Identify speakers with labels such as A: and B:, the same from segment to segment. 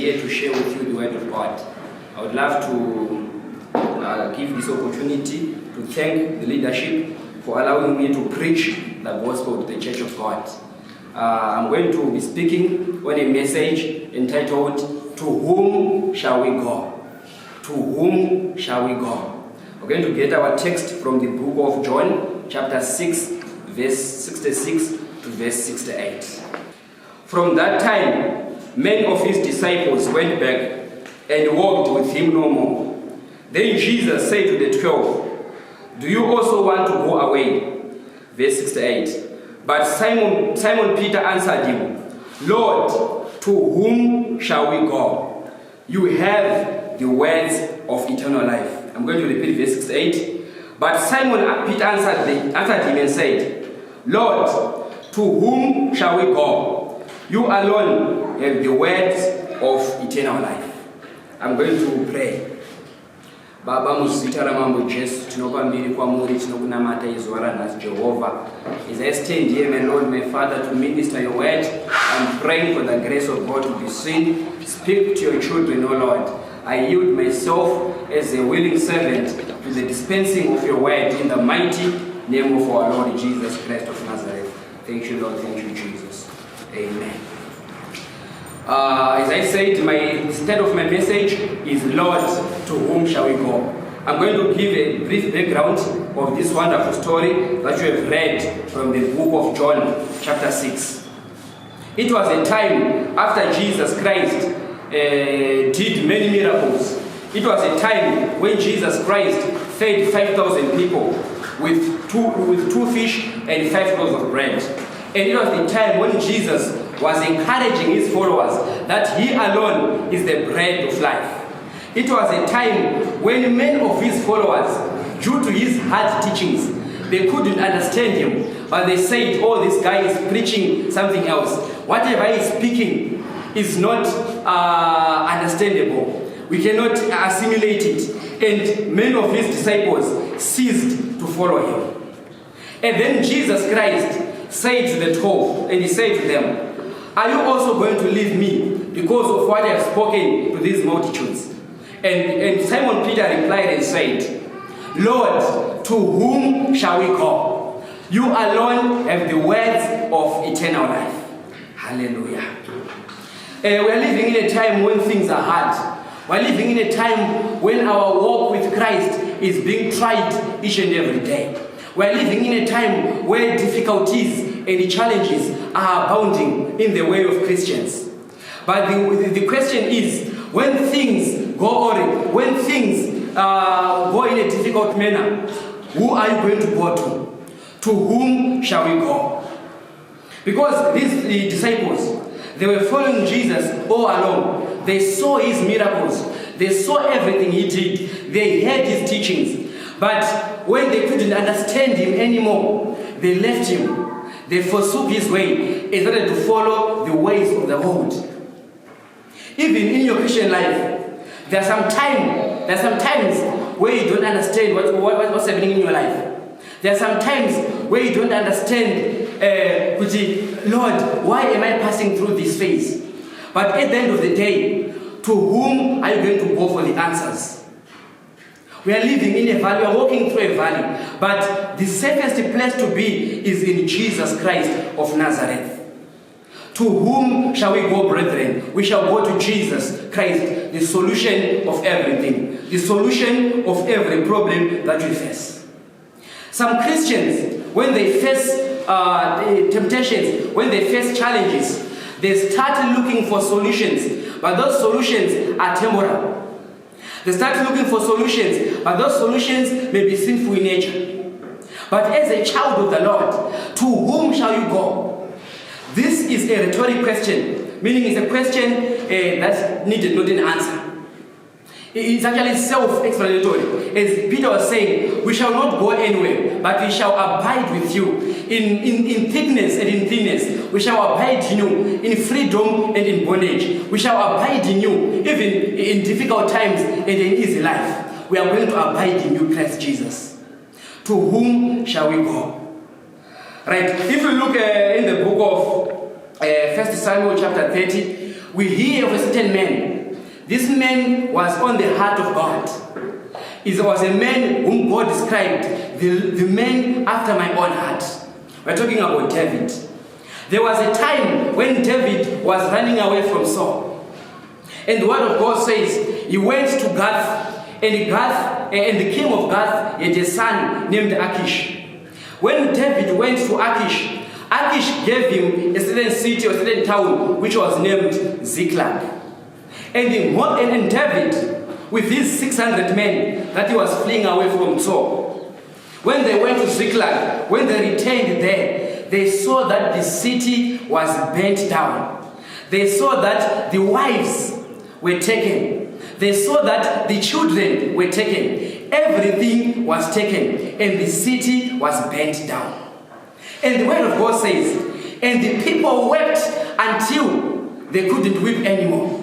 A: here to share with you the Word of God. I would love to give this opportunity to thank the leadership for allowing me to preach the gospel to the Church of God. I'm going to be speaking on a message entitled, "To Whom Shall We Go?" To whom shall we go? We're going to get our text from the book of John, chapter 6, verse 66 to verse 68. From that time, many of his disciples went back and walked with him no more. Then Jesus said to the 12, "Do you also want to go away?" Verse 68. But Simon Peter answered him, "Lord, to whom shall we go? You have the words of eternal life." I'm going to repeat verse 68. But Simon Peter answered him and said, "Lord, to whom shall we go? You alone have the words of eternal life." I'm going to pray. Baba muzita ramambo Jesu tinopambiri kwamuri tinokunamata izuva ranhasi Jehovah. As I stand here, my Lord, my Father, to minister your word, I'm praying for the grace of God to be seen. Speak to your children, O Lord. I yield myself as a willing servant to the dispensing of your word in the mighty name of our Lord Jesus Christ of Nazareth. Thank you, Lord. Thank you, Jesus. Amen. As I said, the start of my message is, Lord, to whom shall we go? I'm going to give a brief background of this wonderful story that you have read from the book of John, chapter 6. It was a time after Jesus Christ did many miracles. It was a time when Jesus Christ fed 5,000 people with two fish and 5 loaves of bread. And it was the time when Jesus was encouraging his followers that he alone is the bread of life. It was a time when many of his followers, due to his hard teachings, they couldn't understand him, but they said, "Oh, this guy is preaching something else. Whatever he's speaking is not understandable. We cannot assimilate it." And many of his disciples ceased to follow him. And then Jesus Christ said to the 12, and he said to them, "Are you also going to leave me because of what I have spoken to these multitudes?" And Simon Peter replied and said, "Lord, to whom shall we go? You alone have the words of eternal life." Hallelujah. We are living in a time when things are hard. We are living in a time when our walk with Christ is being tried each and every day. We are living in a time where difficulties and challenges are abounding in the way of Christians. But the question is, when things go on, when things go in a difficult manner, who are you going to go to? To whom shall we go? Because the disciples, they were following Jesus all along. They saw his miracles. They saw everything he did. They heard his teachings. But when they couldn't understand him anymore, they left him. They forsook his way and started to follow the ways of the world. Even in your Christian life, there are some times where you don't understand what's happening in your life. There are some times where you don't understand, Lord, why am I passing through this phase? But at the end of the day, to whom are you going to go for the answers? We are living in a valley, we are walking through a valley, but the safest place to be is in Jesus Christ of Nazareth. To whom shall we go, brethren? We shall go to Jesus Christ, the solution of everything, the solution of every problem that we face. Some Christians, when they face temptations, when they face challenges, they start looking for solutions, but those solutions are temporal. They start looking for solutions, but those solutions may be sinful in nature. But as a child of the Lord, to whom shall you go? This is a rhetoric question, meaning it's a question that needed not an answer. It's actually self-explanatory. As Peter was saying, we shall not go anywhere, but we shall abide with you. In thickness and in thinness, we shall abide in you. In freedom and in bondage, we shall abide in you. Even in difficult times and in easy life, we are going to abide in you, Christ Jesus. To whom shall we go? Right, if we look in the book of 1 Samuel chapter 30, we hear of a certain man This man was on the heart of God. He was a man whom God described, the man after my own heart. We're talking about David. There was a time when David was running away from Saul. And the word of God says he went to Gath, and the king of Gath had a son named Achish. When David went to Achish, Achish gave him a certain city or a certain town which was named Ziklag. And David, with these 600 men that he was fleeing away from Saul, when they went to Ziklag, when they returned there, they saw that the city was burnt down. They saw that the wives were taken. They saw that the children were taken. Everything was taken, and the city was burnt down. And the word of God says, and the people wept until they couldn't weep anymore.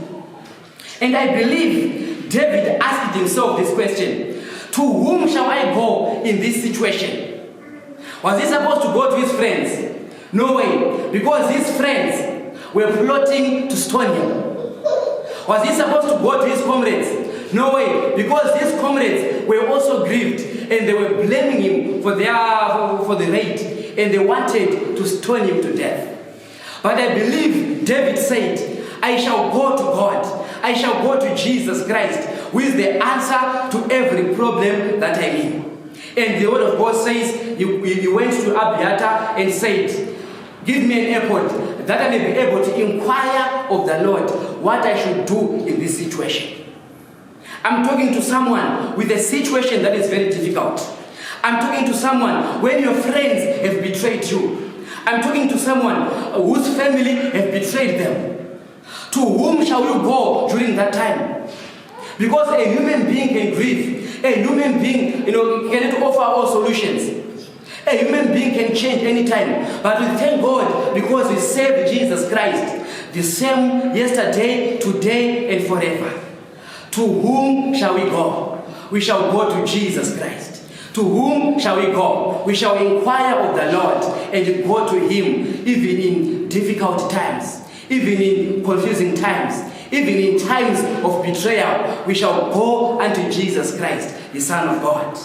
A: And I believe David asked himself this question: to whom shall I go in this situation? Was he supposed to go to his friends? No way, because his friends were plotting to stone him. Was he supposed to go to his comrades? No way, because his comrades were also grieved and they were blaming him for the raid, and they wanted to stone him to death. But I believe David said, I shall go to God. I shall go to Jesus Christ, who is the answer to every problem that I'm in. And the word of God says, he went to Abiathar and said, give me an ephod, that I may be able to inquire of the Lord what I should do in this situation. I'm talking to someone with a situation that is very difficult. I'm talking to someone when your friends have betrayed you. I'm talking to someone whose family have betrayed them. To whom shall you go during that time? Because a human being can grieve. A human being, cannot offer all solutions. A human being can change anytime. But we thank God because we serve Jesus Christ, the same yesterday, today, and forever. To whom shall we go? We shall go to Jesus Christ. To whom shall we go? We shall inquire of the Lord and go to him even in difficult times. Even in confusing times, even in times of betrayal, we shall go unto Jesus Christ, the Son of God.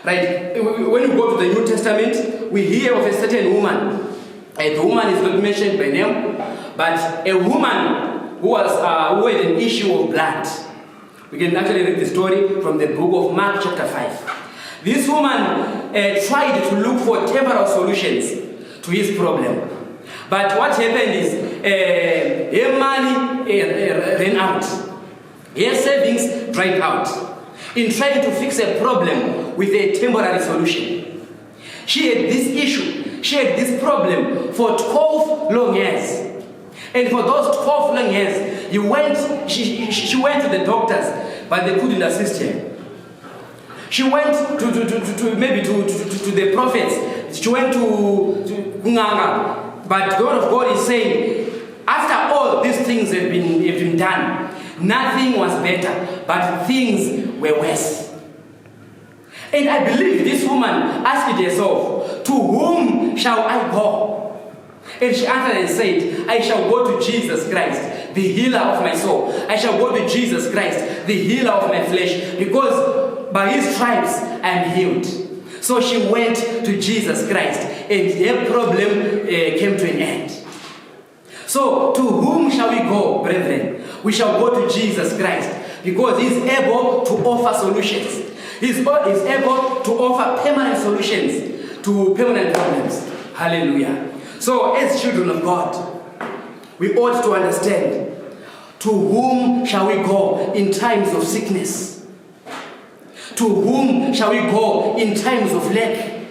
A: Right? When we go to the New Testament, we hear of a certain woman. The woman is not mentioned by name, but a woman who had an issue of blood. We can actually read the story from the book of Mark chapter 5. This woman tried to look for temporal solutions to his problem. But what happened is, her money ran out. Her savings dried out. In trying to fix a problem with a temporary solution. She had this issue, she had this problem for 12 long years. And for those 12 long years, she went to the doctors, but they couldn't assist her. She went to the prophets. She went to Nganga. But the word of God is saying, after all these things have been done, nothing was better, but things were worse. And I believe this woman asked herself, to whom shall I go? And she answered and said, I shall go to Jesus Christ, the healer of my soul. I shall go to Jesus Christ, the healer of my flesh, because by his stripes I am healed. So she went to Jesus Christ, and her problem came to an end. So to whom shall we go, brethren? We shall go to Jesus Christ, because he's able to offer solutions. He's able to offer permanent solutions to permanent problems. Hallelujah. So as children of God, we ought to understand, to whom shall we go in times of sickness? To whom shall we go in times of lack?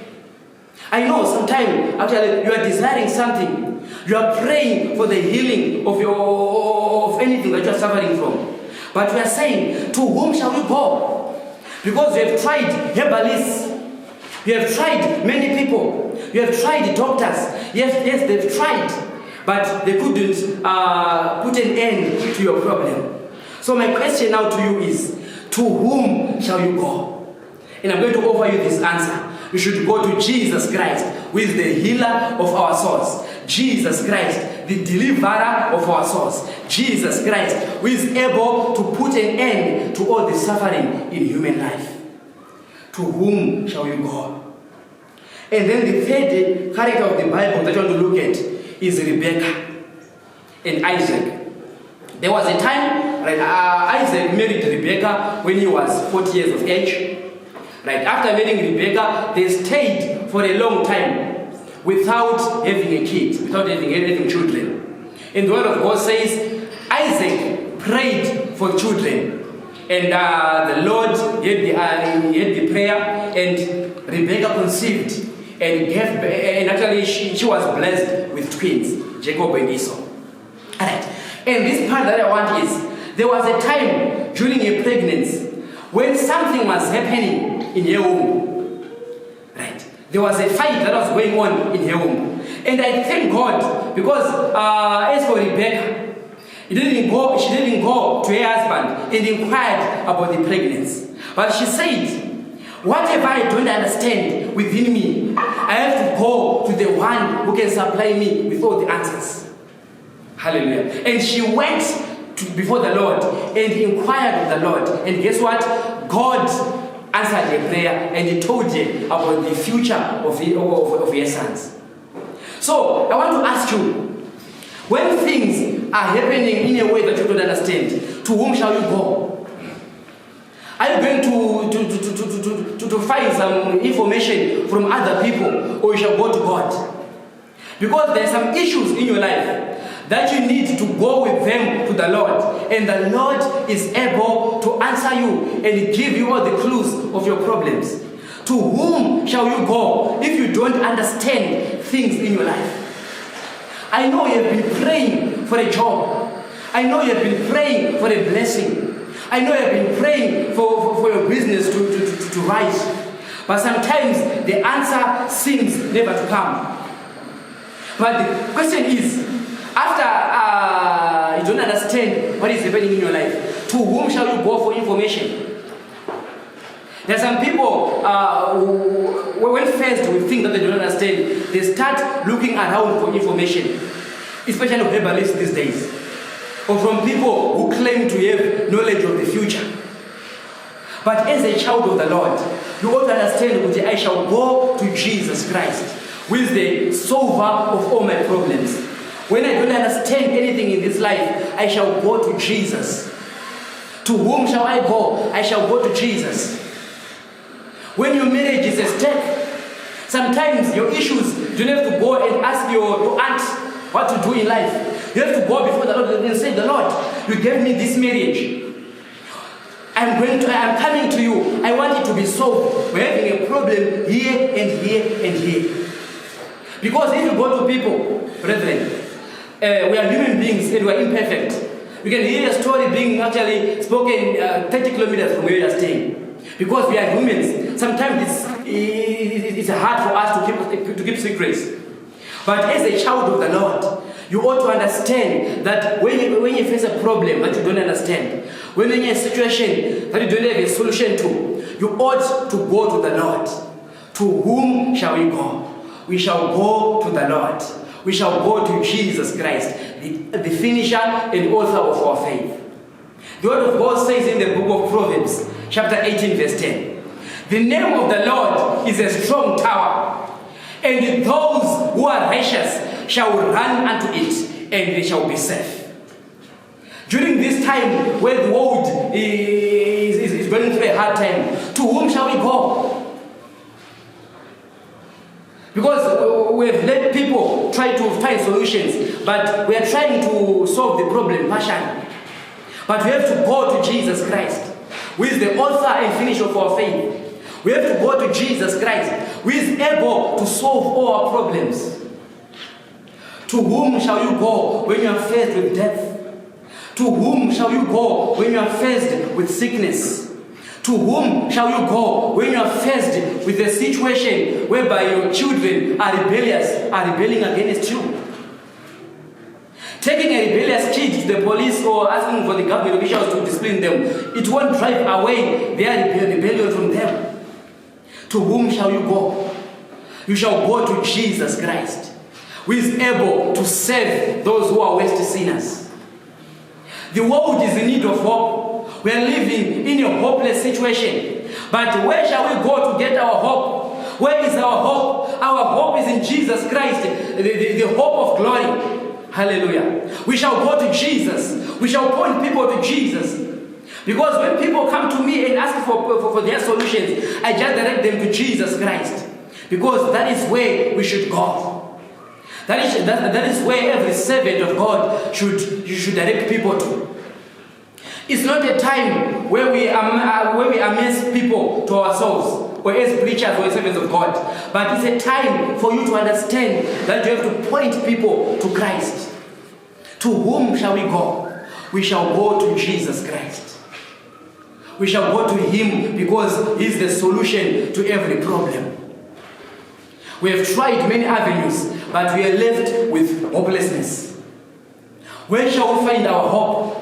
A: I know sometimes, actually, you are desiring something. You are praying for the healing of anything that you are suffering from. But we are saying, to whom shall we go? Because you have tried herbalists. You have tried many people. You have tried doctors. Yes, they've tried. But they couldn't put an end to your problem. So my question now to you is, to whom shall you go? And I'm going to offer you this answer. You should go to Jesus Christ, who is the healer of our souls. Jesus Christ, the deliverer of our souls, Jesus Christ, who is able to put an end to all the suffering in human life. To whom shall you go? And then the third character of the Bible that you want to look at is Rebekah and Isaac. There was a time, right, Isaac married Rebekah when he was 40 years of age. Right, after marrying Rebekah, they stayed for a long time without having a kid, without having children. And the word of God says, Isaac prayed for children. And the Lord heard the prayer, and Rebekah conceived and gave, and actually she was blessed with twins, Jacob and Esau. Alright. And this part that I want is, there was a time during a pregnancy when something was happening in her womb. Right. There was a fight that was going on in her womb. And I thank God, because as for Rebekah, she didn't go to her husband and inquired about the pregnancy. But she said, whatever I don't understand within me, I have to go to the one who can supply me with all the answers. Hallelujah. And she went before the Lord and inquired of the Lord. And guess what? God answered her prayer, and he told her about the future of her sons. So I want to ask you, when things are happening in a way that you don't understand, to whom shall you go? Are you going to find some information from other people, or you shall go to God? Because there are some issues in your life that you need to go with them to the Lord, and the Lord is able to answer you and give you all the clues of your problems. To whom shall you go if you don't understand things in your life? I know you have been praying for a job. I know you have been praying for a blessing. I know you have been praying for your business to rise. But sometimes the answer seems never to come. But the question is, after you don't understand what is happening in your life, to whom shall you go for information? There are some people who, when faced with things that they don't understand, they start looking around for information, especially herbalists these days, or from people who claim to have knowledge of the future. But as a child of the Lord, you ought to understand that I shall go to Jesus Christ, who is the solver of all my problems. When I don't understand anything in this life, I shall go to Jesus. To whom shall I go? I shall go to Jesus. When your marriage is at stake, sometimes your issues, you don't have to go and ask your aunt what to do in life. You have to go before the Lord and say, the Lord, you gave me this marriage. I'm coming to you. I want it to be solved. We're having a problem here and here and here. Because if you go to people, brethren, we are human beings and we are imperfect. We can hear a story being actually spoken 30 kilometers from where you are staying. Because we are humans, sometimes it's hard for us to keep secrets. But as a child of the Lord, you ought to understand that when you face a problem that you don't understand, when you're in a situation that you don't have a solution to, you ought to go to the Lord. To whom shall we go? We shall go to the Lord. We shall go to Jesus Christ, the finisher and author of our faith. The word of God says in the book of Proverbs, chapter 18, verse 10, the name of the Lord is a strong tower, and those who are righteous shall run unto it, and they shall be safe. During this time where the world is going through a hard time, to whom shall we go? Because we have let people try to find solutions, but we are trying to solve the problem partially. But we have to go to Jesus Christ, who is the author and finisher of our faith. We have to go to Jesus Christ, who is able to solve all our problems. To whom shall you go when you are faced with death? To whom shall you go when you are faced with sickness? To whom shall you go when you are faced with a situation whereby your children are rebelling against you? Taking a rebellious kid to the police or asking for the government officials to discipline them, it won't drive away their rebellion from them. To whom shall you go? You shall go to Jesus Christ, who is able to save those who are worst sinners. The world is in need of hope. We are living in a hopeless situation. But where shall we go to get our hope? Where is our hope? Our hope is in Jesus Christ, the hope of glory. Hallelujah. We shall go to Jesus. We shall point people to Jesus. Because when people come to me and ask for their solutions, I just direct them to Jesus Christ. Because that is where we should go. That is where every servant of God should direct people to. It's not a time where we amass people to ourselves, or as preachers or servants of God. But it's a time for you to understand that you have to point people to Christ. To whom shall we go? We shall go to Jesus Christ. We shall go to Him because He is the solution to every problem. We have tried many avenues, but we are left with hopelessness. Where shall we find our hope?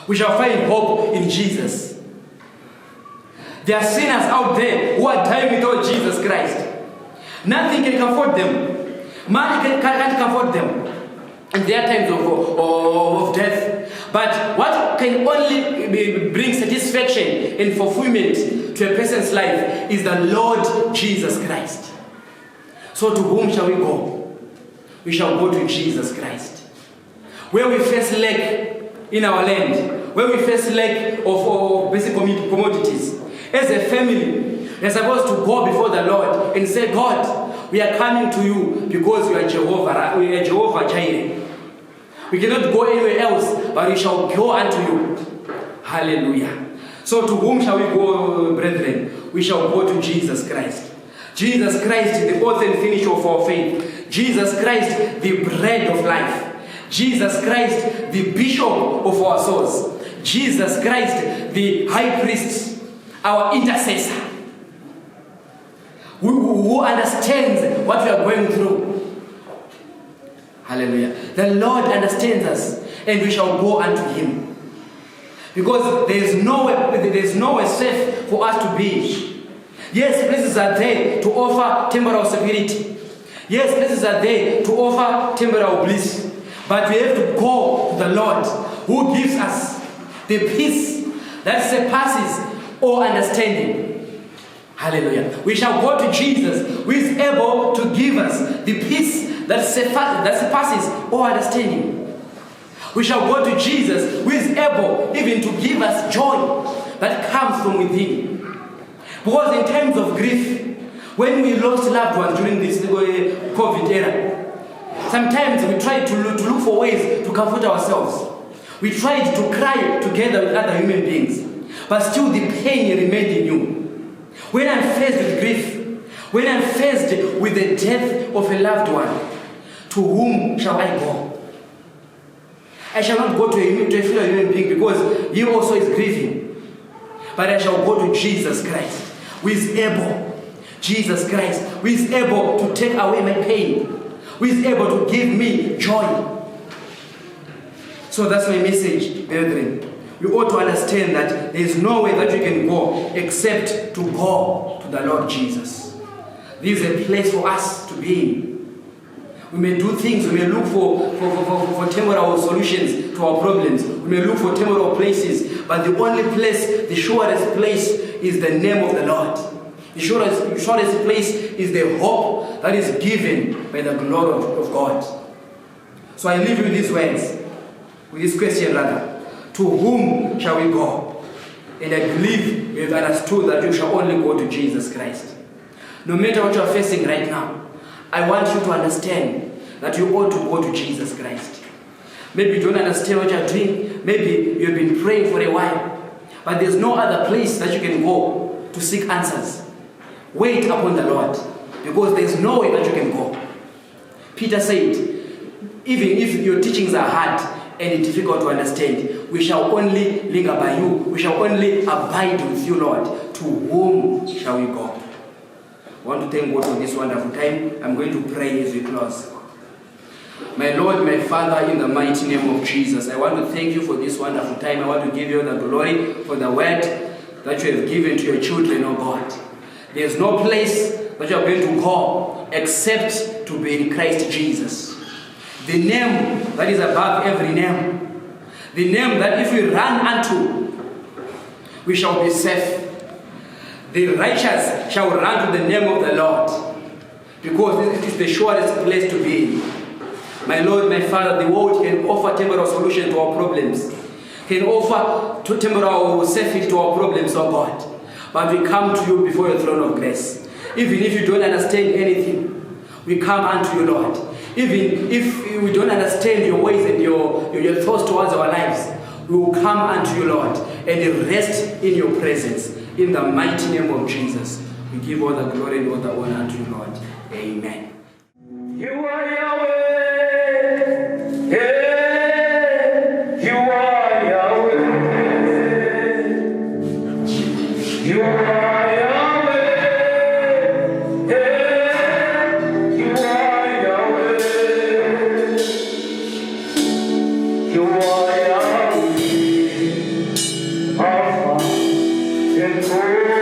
A: We shall find hope in Jesus. There are sinners out there who are dying without Jesus Christ. Nothing can comfort them. Money can't comfort them in their times of death. But what can only bring satisfaction and fulfillment to a person's life is the Lord Jesus Christ. So to whom shall we go? We shall go to Jesus Christ. Where we face lack in our land, where we face lack of basic commodities, as a family, we are supposed to go before the Lord and say, God, we are coming to you because you are Jehovah. We are Jehovah Jireh. We cannot go anywhere else, but we shall go unto you. Hallelujah. So to whom shall we go, brethren? We shall go to Jesus Christ. Jesus Christ, the author and finisher of our faith. Jesus Christ, the bread of life. Jesus Christ, the bishop of our souls. Jesus Christ, the high priest, our intercessor, who understands what we are going through. Hallelujah. The Lord understands us, and we shall go unto Him. Because there is nowhere safe for us to be. Yes, places are there to offer temporal security. Yes, places are there to offer temporal bliss. But we have to go to the Lord, who gives us the peace that surpasses all understanding. Hallelujah. We shall go to Jesus, who is able to give us the peace that surpasses all understanding. We shall go to Jesus, who is able even to give us joy that comes from within. Because in times of grief, when we lost loved ones during this COVID era, sometimes we try to look for ways to comfort ourselves. We tried to cry together with other human beings, but still the pain remained in you. When I'm faced with grief, when I'm faced with the death of a loved one, to whom shall I go? I shall not go to a fellow human being because he also is grieving. But I shall go to Jesus Christ, who is able. Jesus Christ, who is able to take away my pain, who is able to give me joy. So that's my message, brethren. We ought to understand that there is no way that we can go except to go to the Lord Jesus. This is a place for us to be in. We may do things, we may look for temporal solutions to our problems. We may look for temporal places, but the only place, the surest place, is the name of the Lord. The surest place is the hope that is given by the glory of God. So I leave you with these words, with this question rather. To whom shall we go? And I believe we have understood that you shall only go to Jesus Christ. No matter what you are facing right now, I want you to understand that you ought to go to Jesus Christ. Maybe you don't understand what you are doing. Maybe you have been praying for a while. But there's no other place that you can go to seek answers. Wait upon the Lord, because there's no way that you can go. Peter said, even if your teachings are hard and difficult to understand, we shall only linger by you. We shall only abide with you, Lord. To whom shall we go? I want to thank God for this wonderful time. I'm going to pray as we close. My Lord, my Father, in the mighty name of Jesus, I want to thank you for this wonderful time. I want to give you the glory for the word that you have given to your children, oh God. There is no place that you are going to go except to be in Christ Jesus. The name that is above every name. The name that if we run unto, we shall be safe. The righteous shall run to the name of the Lord, because it is the surest place to be. My Lord, my Father, the world can offer temporal solution to our problems, can offer temporal safety to our problems, oh God. But we come to you before your throne of grace. Even if you don't understand anything, we come unto you, Lord. Even if we don't understand your ways and your thoughts towards our lives, we will come unto you, Lord, and rest in your presence. In the mighty name of Jesus, we give all the glory and all the honor unto you, Lord. Amen. You are Yahweh. Yeah. You are Yahweh. You are Yahweh. Yeah. You are Yahweh. You are Yahweh. Alpha and Omega.